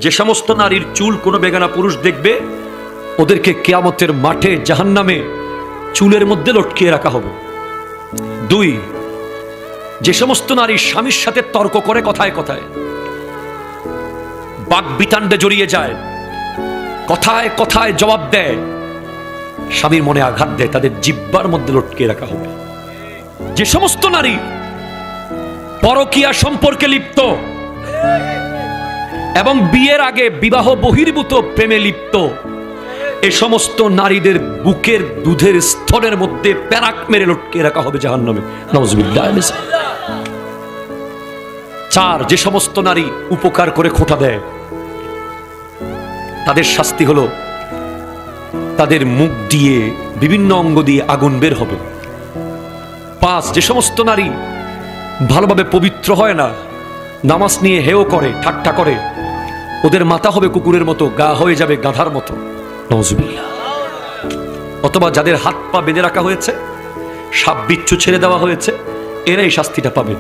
যে সমস্ত নারীর চুল কোনো বেগানা পুরুষ দেখবে, ওদেরকে কিয়ামতের মাঠে জাহান্নামে চুলের মধ্যে লটকিয়ে রাখা হবে। 2, যে সমস্ত নারী স্বামীর সাথে তর্ক করে কথায় কথায়, বাকবিতান্ডে জড়িয়ে যায়, কথায় কথায় জবাব দেয়, স্বামীর মনে আঘাত দেয়, তাদের জিহ্বার মধ্যে লটকিয়ে রাখা হবে। যে সমস্ত নারী পরকীয়া সম্পর্কে লিপ্ত এবং বিয়ের আগে বিবাহ বহির্ভূত প্রেমে লিপ্ত, এ সমস্ত নারীদের বুকের দুধের স্তরের মধ্যে প্যারাক মেরে লটকে রাখা হবে জাহান্নামে। নাউজুবিল্লাহ। 4, যে সমস্ত নারী উপকার করে খোঁটা দেয়, তাদের শাস্তি হলো তাদের মুখ দিয়ে বিভিন্ন অঙ্গ দিয়ে আগুন বের হবে। 5, যে সমস্ত নারী ভালোভাবে পবিত্র হয় না, নামাজ নিয়ে হেও করে, ঠাট্টা করে, ওদের মাথা হবে কুকুরের মতো, গা হয়ে যাবে গাধার মতো। নাউজুবিল্লাহ। অথবা যাদের হাত পা বেঁধে রাখা হয়েছে, সাপ বিচ্ছু ছেড়ে দেওয়া হয়েছে, এরাই শাস্তিটা পাবে।